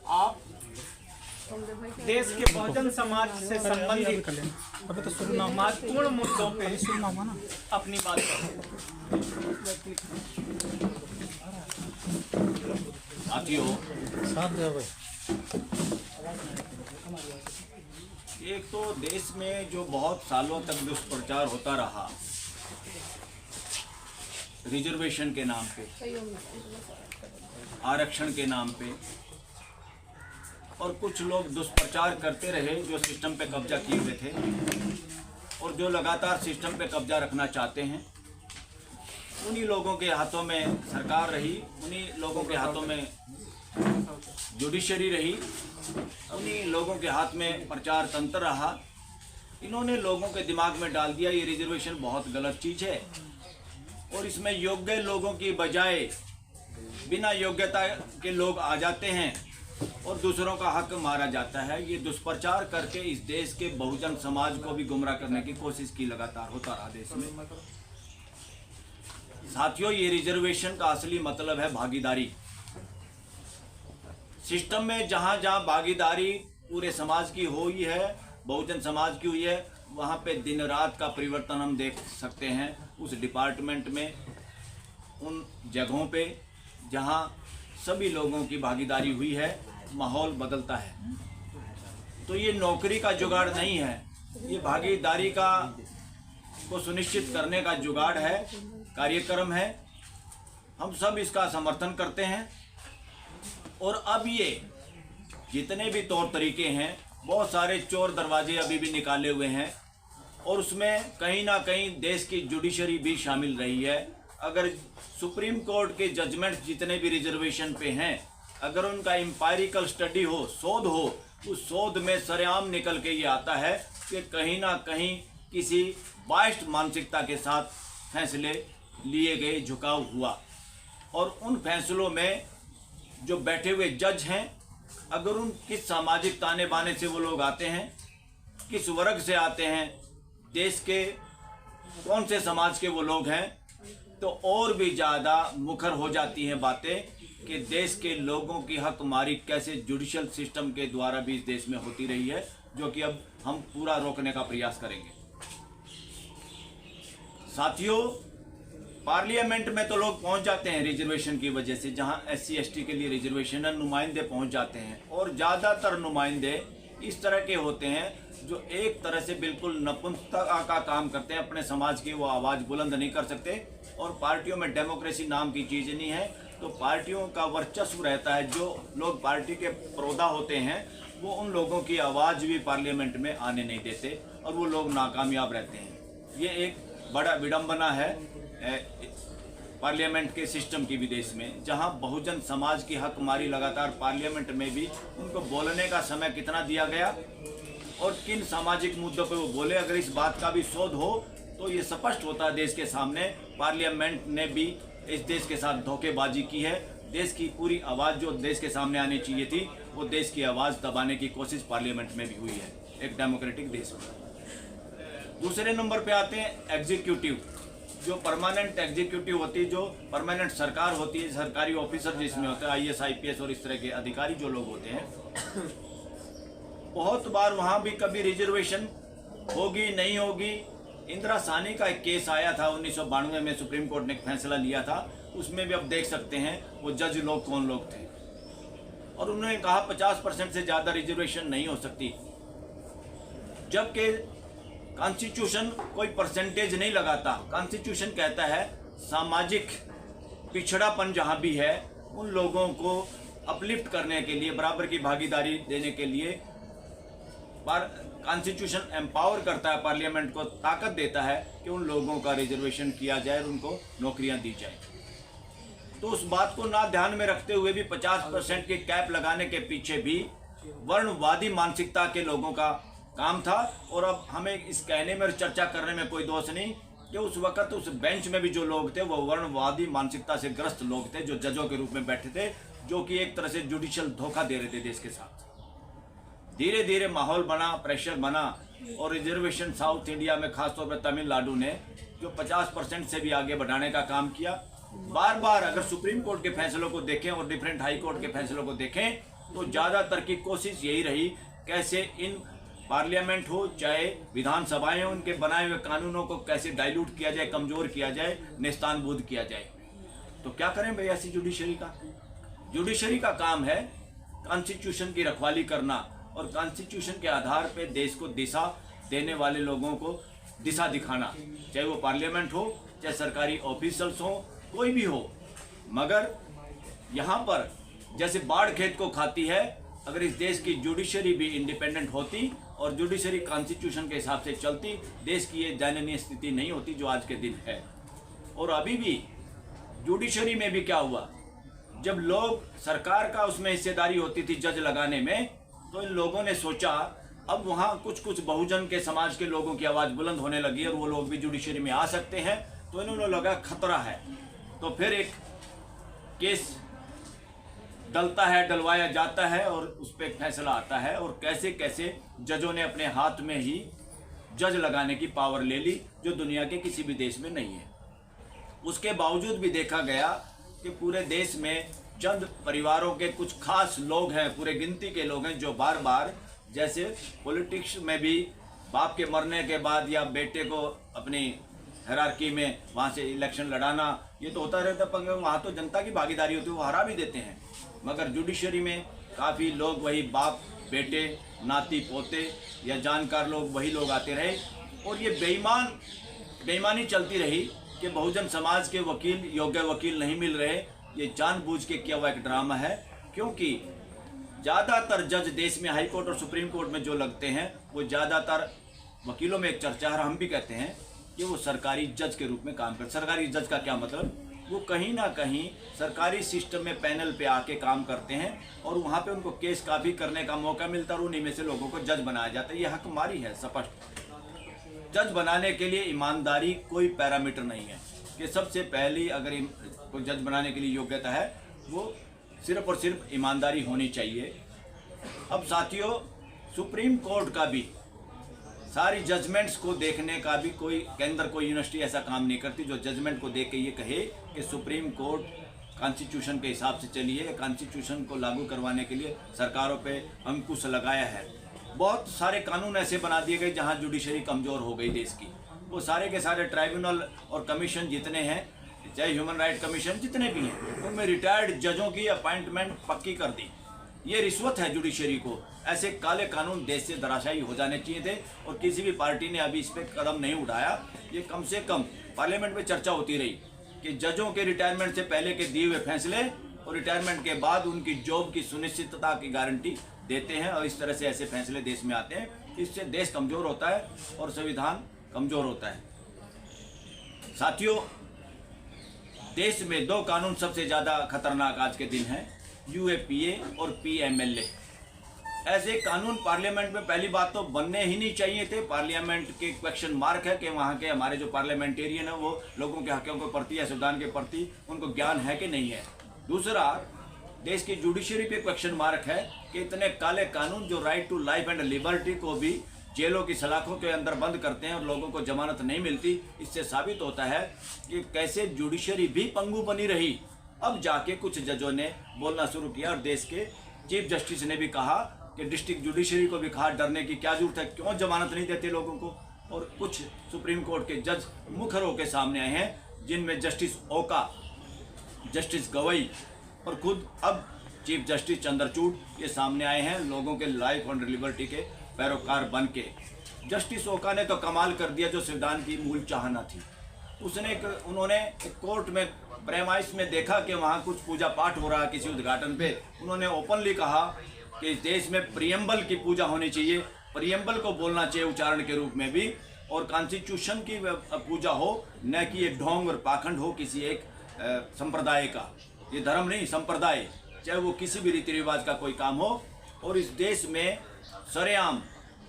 आप देश के बहुजन समाज से संबंधित महत्वपूर्ण मुद्दों पे अपनी बात करें। साथियों, एक तो देश में जो बहुत सालों तक दुष्प्रचार होता रहा रिजर्वेशन के नाम पे, आरक्षण के नाम पे, और कुछ लोग दुष्प्रचार करते रहे जो सिस्टम पे कब्जा किए हुए थे और जो लगातार सिस्टम पे कब्जा रखना चाहते हैं, उन्हीं लोगों के हाथों में सरकार रही, उन्हीं लोगों के हाथों में जुडिशरी रही, उन्हीं लोगों के हाथ में प्रचार तंत्र रहा। इन्होंने लोगों के दिमाग में डाल दिया ये रिजर्वेशन बहुत गलत चीज़ है और इसमें योग्य लोगों की बजाय बिना योग्यता के लोग आ जाते हैं और दूसरों का हक मारा जाता है। ये दुष्प्रचार करके इस देश के बहुजन समाज को भी गुमराह करने की कोशिश की लगातार होता रहा देश में। साथियों, ये रिजर्वेशन का असली मतलब है भागीदारी। सिस्टम में जहां जहां भागीदारी पूरे समाज की हुई है, बहुजन समाज की हुई है, वहां पे दिन रात का परिवर्तन हम देख सकते हैं। उस डिपार्टमेंट में, उन जगहों पे जहां सभी लोगों की भागीदारी हुई है, माहौल बदलता है। तो ये नौकरी का जुगाड़ नहीं है, ये भागीदारी का को सुनिश्चित करने का जुगाड़ है, कार्यक्रम है। हम सब इसका समर्थन करते हैं। और अब ये जितने भी तौर तरीके हैं, बहुत सारे चोर दरवाजे अभी भी निकाले हुए हैं और उसमें कहीं ना कहीं देश की जुडिशरी भी शामिल रही है। अगर सुप्रीम कोर्ट के जजमेंट जितने भी रिजर्वेशन पे हैं, अगर उनका एम्पायरिकल स्टडी हो, शोध हो, उस शोध में सरेआम निकल के ये आता है कि कहीं ना कहीं किसी बाइस्ड मानसिकता के साथ फैसले लिए गए, झुकाव हुआ। और उन फैसलों में जो बैठे हुए जज हैं, अगर उन किस सामाजिक ताने बाने से वो लोग आते हैं, किस वर्ग से आते हैं, देश के कौन से समाज के वो लोग हैं, तो और भी ज़्यादा मुखर हो जाती हैं बातें कि देश के लोगों की हकमारी कैसे जुडिशल सिस्टम के द्वारा भी इस देश में होती रही है, जो कि अब हम पूरा रोकने का प्रयास करेंगे। साथियों, पार्लियामेंट में तो लोग पहुंच जाते हैं रिजर्वेशन की वजह से, जहां SC ST के लिए रिजर्वेशन है, नुमाइंदे पहुंच जाते हैं और ज़्यादातर नुमाइंदे इस तरह के होते हैं जो एक तरह से बिल्कुल नपुंसकता का काम करते हैं। अपने समाज की वो आवाज़ बुलंद नहीं कर सकते और पार्टियों में डेमोक्रेसी नाम की चीज़ नहीं है, तो पार्टियों का वर्चस्व रहता है। जो लोग पार्टी के प्रोदा होते हैं वो उन लोगों की आवाज़ भी पार्लियामेंट में आने नहीं देते और वो लोग नाकामयाब रहते हैं। ये एक बड़ा विडंबना है पार्लियामेंट के सिस्टम की विदेश में, जहां बहुजन समाज की हकमारी लगातार पार्लियामेंट में भी उनको बोलने का समय कितना दिया गया और किन सामाजिक मुद्दों पे वो बोले। अगर इस बात का भी शोध हो तो ये स्पष्ट होता है देश के सामने, पार्लियामेंट ने भी इस देश के साथ धोखेबाजी की है। देश की पूरी आवाज़ जो देश के सामने आनी चाहिए थी, वो देश की आवाज़ दबाने की कोशिश पार्लियामेंट में भी हुई है एक डेमोक्रेटिक देश में। दूसरे नंबर पे आते हैं एग्जीक्यूटिव, जो परमानेंट एग्जीक्यूटिव होती है, जो परमानेंट सरकार होती है, सरकारी ऑफिसर जिसमें होते हैं, IAS IPS और इस तरह के अधिकारी जो लोग होते हैं। बहुत बार वहाँ भी कभी रिजर्वेशन होगी नहीं होगी। इंदिरा साहनी का एक केस आया था 1992 में, सुप्रीम कोर्ट ने एक फैसला लिया था, उसमें भी अब देख सकते हैं वो जज लोग कौन लोग थे और उन्होंने कहा 50% से ज़्यादा रिजर्वेशन नहीं हो सकती, जबकि कॉन्स्टिट्यूशन कोई परसेंटेज नहीं लगाता। कॉन्स्टिट्यूशन कहता है सामाजिक पिछड़ापन जहाँ भी है उन लोगों को अपलिफ्ट करने के लिए, बराबर की भागीदारी देने के लिए कॉन्स्टिट्यूशन एम्पावर करता है, पार्लियामेंट को ताकत देता है कि उन लोगों का रिजर्वेशन किया जाए और उनको नौकरियां दी जाए। तो उस बात को ना ध्यान में रखते हुए भी 50% की कैप लगाने के पीछे भी वर्णवादी मानसिकता के लोगों का काम था। और अब हमें इस कहने में और चर्चा करने में कोई दोष नहीं कि उस वक्त उस बेंच में भी जो लोग थे वो वर्णवादी मानसिकता से ग्रस्त लोग थे, जो जजों के रूप में बैठे थे, जो कि एक तरह से जुडिशियल धोखा दे रहे थे देश के साथ। धीरे धीरे माहौल बना, प्रेशर बना और रिजर्वेशन साउथ इंडिया में खासतौर पर तमिलनाडु ने जो 50% से भी आगे बढ़ाने का काम किया। बार बार अगर सुप्रीम कोर्ट के फैसलों को देखें और डिफरेंट हाई कोर्ट के फैसलों को देखें तो ज़्यादातर की कोशिश यही रही कैसे इन पार्लियामेंट हो चाहे विधानसभाएं हो, उनके बनाए हुए कानूनों को कैसे डाइल्यूट किया जाए, कमज़ोर किया जाए, नेस्तानबूद किया जाए। तो क्या करें भाई ऐसी जुडिशरी का? जुडिशरी का काम है कॉन्स्टिट्यूशन की रखवाली करना और कॉन्स्टिट्यूशन के आधार पे देश को दिशा देने वाले लोगों को दिशा दिखाना, चाहे वो पार्लियामेंट हो चाहे सरकारी ऑफिसर्स हो, कोई भी हो। मगर यहाँ पर जैसे बाढ़ खेत को खाती है, अगर इस देश की जुडिशरी भी इंडिपेंडेंट होती और जुडिशरी कॉन्स्टिट्यूशन के हिसाब से चलती, देश की ये दयनीय स्थिति नहीं होती जो आज के दिन है। और अभी भी जुडिशरी में भी क्या हुआ, जब लोग सरकार का उसमें हिस्सेदारी होती थी जज लगाने में, तो इन लोगों ने सोचा अब वहाँ कुछ कुछ बहुजन के समाज के लोगों की आवाज़ बुलंद होने लगी और वो लोग भी जुडिशरी में आ सकते हैं, तो इन्होंने लगा खतरा है। तो फिर एक केस डलता है, डलवाया जाता है और उस पर फैसला आता है और कैसे कैसे जजों ने अपने हाथ में ही जज लगाने की पावर ले ली जो दुनिया के किसी भी देश में नहीं है। उसके बावजूद भी देखा गया कि पूरे देश में चंद परिवारों के कुछ खास लोग हैं, पूरे गिनती के लोग हैं, जो बार बार जैसे पॉलिटिक्स में भी बाप के मरने के बाद या बेटे को अपनी हायरार्की में वहाँ से इलेक्शन लड़ाना, ये तो होता रहता, पर वहाँ तो जनता की भागीदारी होती है, वो हरा भी देते हैं। मगर जुडिशरी में काफ़ी लोग वही बाप बेटे नाती पोते या जानकार लोग वही लोग आते रहे और ये बेईमानी चलती रही कि बहुजन समाज के वकील योग्य वकील नहीं मिल रहे। ये जानबूझ के किया हुआ एक ड्रामा है, क्योंकि ज़्यादातर जज देश में हाई कोर्ट और सुप्रीम कोर्ट में जो लगते हैं वो ज़्यादातर वकीलों में एक चर्चा है, हम भी कहते हैं कि वो सरकारी जज के रूप में काम करते। सरकारी जज का क्या मतलब, वो कहीं ना कहीं सरकारी सिस्टम में पैनल पे आके काम करते हैं और वहाँ पे उनको केस काफ़ी करने का मौका मिलता है और उन्हीं में से लोगों को जज बनाया जाता है। ये हकमारी है स्पष्ट। जज बनाने के लिए ईमानदारी कोई पैरामीटर नहीं है कि सबसे पहली अगर कोई जज बनाने के लिए योग्यता है वो सिर्फ और सिर्फ ईमानदारी होनी चाहिए। अब साथियों, सुप्रीम कोर्ट का भी सारी जजमेंट्स को देखने का भी कोई केंद्र कोई यूनिवर्सिटी ऐसा काम नहीं करती जो जजमेंट को देख के ये कहे कि सुप्रीम कोर्ट कॉन्स्टिट्यूशन के हिसाब से चली है, कॉन्स्टिट्यूशन को लागू करवाने के लिए सरकारों पे अंकुश लगाया है। बहुत सारे कानून ऐसे बना दिए गए जहां जुडिशरी कमज़ोर हो गई देश की। वो सारे के सारे ट्राइब्यूनल और कमीशन जितने हैं, चाहे ह्यूमन राइट कमीशन जितने भी हैं, उनमें रिटायर्ड जजों की अपॉइंटमेंट पक्की कर दी। ये रिश्वत है जुडिशरी को। ऐसे काले कानून देश से धराशायी हो जाने चाहिए थे और किसी भी पार्टी ने अभी इस पर कदम नहीं उठाया। ये कम से कम पार्लियामेंट में चर्चा होती रही कि जजों के रिटायरमेंट से पहले के दिए हुए फैसले और रिटायरमेंट के बाद उनकी जॉब की सुनिश्चितता की गारंटी देते हैं और इस तरह से ऐसे फैसले देश में आते हैं। इससे देश कमज़ोर होता है और संविधान कमज़ोर होता है। साथियों, देश में दो कानून सबसे ज़्यादा खतरनाक आज के दिन हैं, यूएपीए और पीएमएलए। ऐसे कानून पार्लियामेंट में पहली बात तो बनने ही नहीं चाहिए थे। पार्लियामेंट के क्वेश्चन मार्क है कि वहाँ के हमारे जो पार्लियामेंटेरियन है वो लोगों के हकों के प्रति या संविधान के प्रति उनको ज्ञान है कि नहीं है। दूसरा, देश की जुडिशरी पे क्वेश्चन मार्क है कि इतने काले कानून जो right to life and liberty को भी जेलों की सलाखों के अंदर बंद करते हैं और लोगों को जमानत नहीं मिलती। इससे साबित होता है कि कैसे जुडिशरी भी पंगु बनी रही। अब जाके कुछ जजों ने बोलना शुरू किया और देश के चीफ जस्टिस ने भी कहा कि डिस्ट्रिक्ट जुडिशरी को भी कहा डरने की क्या जरूरत है, क्यों जमानत नहीं देते लोगों को। और कुछ सुप्रीम कोर्ट के जज मुखर होकर सामने आए हैं, जिनमें जस्टिस ओका, जस्टिस गवई और खुद अब चीफ जस्टिस चंद्रचूड़ ये सामने आए हैं लोगों के लाइफ एंड लिबर्टी के पैरोकार बन के। जस्टिस ओका ने तो कमाल कर दिया जो संविधान की मूल चाहना थी। उन्होंने कोर्ट में प्रेमाइस में देखा कि वहाँ कुछ पूजा पाठ हो रहा है किसी उद्घाटन पे, उन्होंने ओपनली कहा कि इस देश में प्रियम्बल की पूजा होनी चाहिए, प्रियम्बल को बोलना चाहिए उच्चारण के रूप में भी, और कॉन्स्टिट्यूशन की पूजा हो, न कि एक ढोंग और पाखंड हो किसी एक संप्रदाय का। ये धर्म नहीं, संप्रदाय, चाहे वो किसी भी रीति रिवाज का कोई काम हो। और इस देश में सरेआम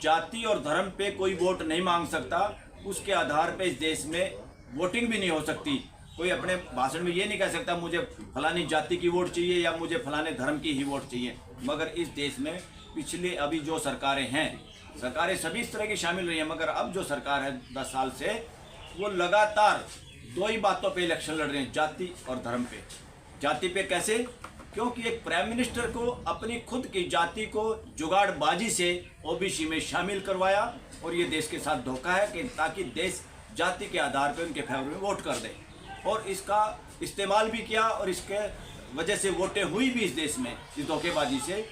जाति और धर्म पे कोई वोट नहीं मांग सकता, उसके आधार पे इस देश में वोटिंग भी नहीं हो सकती। कोई अपने भाषण में ये नहीं कह सकता मुझे फलानी जाति की वोट चाहिए या मुझे फलाने धर्म की ही वोट चाहिए। मगर इस देश में पिछले अभी जो सरकारें हैं, सरकारें सभी इस तरह की शामिल रही हैं, मगर अब जो सरकार है 10 साल से, वो लगातार दो ही बातों पे इलेक्शन लड़ रहे हैं, जाति और धर्म पे। जाति पे कैसे क्योंकि एक प्राइम मिनिस्टर को अपनी खुद की जाति को जुगाड़बाजी से ओबीसी में शामिल करवाया, और ये देश के साथ धोखा है कि ताकि देश जाति के आधार पर उनके फेवर में वोट कर दे, और इसका इस्तेमाल भी किया और इसके वजह से वोटें हुई भी इस देश में इस धोखेबाजी से।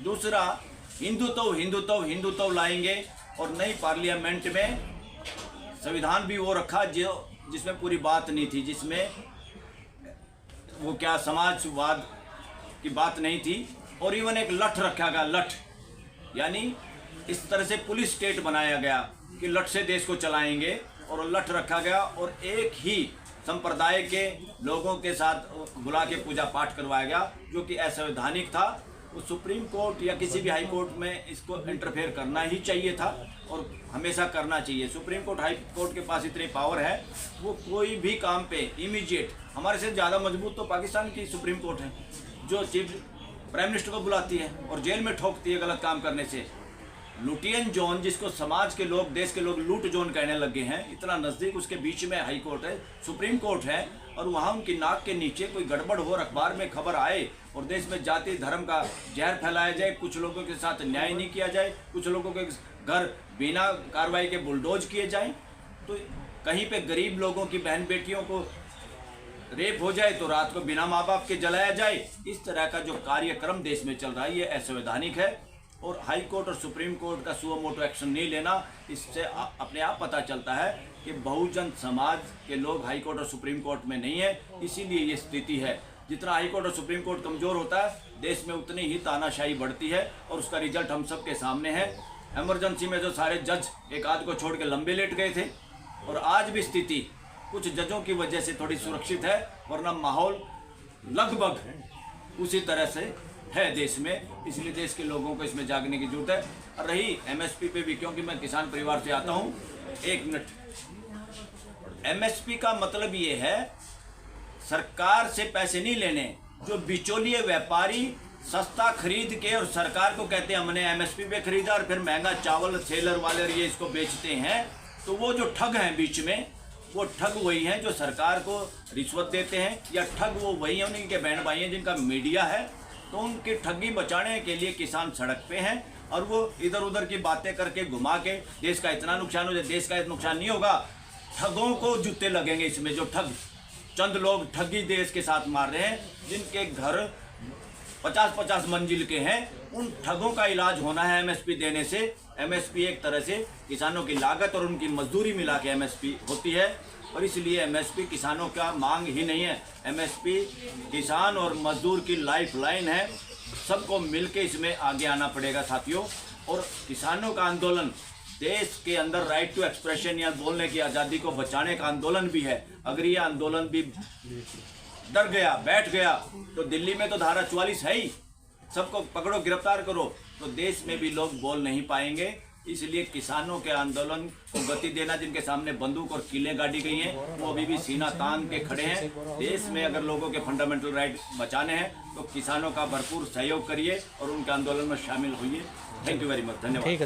दूसरा, हिंदुत्व लाएंगे, और नई पार्लियामेंट में संविधान भी वो रखा जिसमें पूरी बात नहीं थी, जिसमें वो क्या समाजवाद की बात नहीं थी, और इवन एक लठ रखा गया, लठ यानी इस तरह से पुलिस स्टेट बनाया गया कि लठ से देश को चलाएंगे, और लठ रखा गया, और एक ही संप्रदाय के लोगों के साथ बुला के पूजा पाठ करवाया गया, जो कि असंवैधानिक था। वो सुप्रीम कोर्ट या किसी भी हाई कोर्ट में इसको इंटरफेयर करना ही चाहिए था, और हमेशा करना चाहिए। सुप्रीम कोर्ट, हाई कोर्ट के पास इतनी पावर है, वो कोई भी काम पे इमीडिएट, हमारे से ज़्यादा मजबूत तो पाकिस्तान की सुप्रीम कोर्ट है, जो चीफ प्राइम मिनिस्टर को बुलाती है और जेल में ठोकती है गलत काम करने से। लुटियन जोन, जिसको समाज के लोग, देश के लोग लूट जोन कहने लगे हैं, इतना नज़दीक उसके बीच में हाई कोर्ट है, सुप्रीम कोर्ट है, और वहाँ उनकी नाक के नीचे कोई गड़बड़ हो, अखबार में खबर आए और देश में जाति धर्म का जहर फैलाया जाए, कुछ लोगों के साथ न्याय नहीं किया जाए, कुछ लोगों के घर बिना कार्रवाई के बुलडोज किए जाएं, तो कहीं पे गरीब लोगों की बहन बेटियों को रेप हो जाए तो रात को बिना माँ बाप के जलाया जाए, इस तरह का जो कार्यक्रम देश में चल रहा है ये असंवैधानिक है। और हाई कोर्ट और सुप्रीम कोर्ट का सुओ मोटो एक्शन नहीं लेना, इससे अपने आप पता चलता है कि बहुजन समाज के लोग हाई कोर्ट और सुप्रीम कोर्ट में नहीं है, इसीलिए ये स्थिति है। जितना हाई कोर्ट और सुप्रीम कोर्ट कमज़ोर होता है, देश में उतनी ही तानाशाही बढ़ती है, और उसका रिजल्ट हम सब के सामने है। इमरजेंसी में जो सारे जज एक आध को छोड़ के लंबे लेट गए थे, और आज भी स्थिति कुछ जजों की वजह से थोड़ी सुरक्षित है, वरना माहौल लगभग उसी तरह से है देश में। इसलिए देश के लोगों को इसमें जागने की जरूरत है। रही एमएसपी पे भी, क्योंकि मैं किसान परिवार से आता हूँ, एक मिनट, एमएसपी का मतलब ये है सरकार से पैसे नहीं लेने, जो बिचौलिए व्यापारी सस्ता खरीद के और सरकार को कहते हैं हमने एमएसपी पे खरीदा, और फिर महंगा चावल सेलर वाले ये इसको बेचते हैं, तो वो जो ठग हैं बीच में, वो ठग वही हैं जो सरकार को रिश्वत देते हैं, या ठग वो वही हैं उनके बहन भाई हैं जिनका मीडिया है। तो उनकी ठगी बचाने के लिए किसान सड़क पे हैं, और वो इधर उधर की बातें करके घुमा के देश का इतना नुकसान हो जाए। देश का नुकसान नहीं होगा, ठगों को जूते लगेंगे इसमें। जो ठग, चंद लोग ठगी देश के साथ मार रहे हैं, जिनके घर 50-50 मंजिल के हैं, उन ठगों का इलाज होना है एमएसपी देने से। एमएसपी एक तरह से किसानों की लागत और उनकी मजदूरी मिला के एमएसपी होती है, और इसलिए एमएसपी किसानों का मांग ही नहीं है, एमएसपी किसान और मजदूर की लाइफ लाइन है। सबको मिलके इसमें आगे आना पड़ेगा साथियों। और किसानों का आंदोलन देश के अंदर राइट टू एक्सप्रेशन या बोलने की आज़ादी को बचाने का आंदोलन भी है। अगर ये आंदोलन भी डर गया, बैठ गया, तो दिल्ली में तो धारा 44 है ही, सबको पकड़ो, गिरफ्तार करो, तो देश में भी लोग बोल नहीं पाएंगे। इसलिए किसानों के आंदोलन को गति देना, जिनके सामने बंदूक और कीलें गाड़ी गई हैं, वो अभी भी सीना तान के खड़े हैं। देश में अगर लोगों के फंडामेंटल राइट बचाने हैं तो किसानों का भरपूर सहयोग करिए और उनके आंदोलन में शामिल होइए। थैंक यू वेरी मच, धन्यवाद।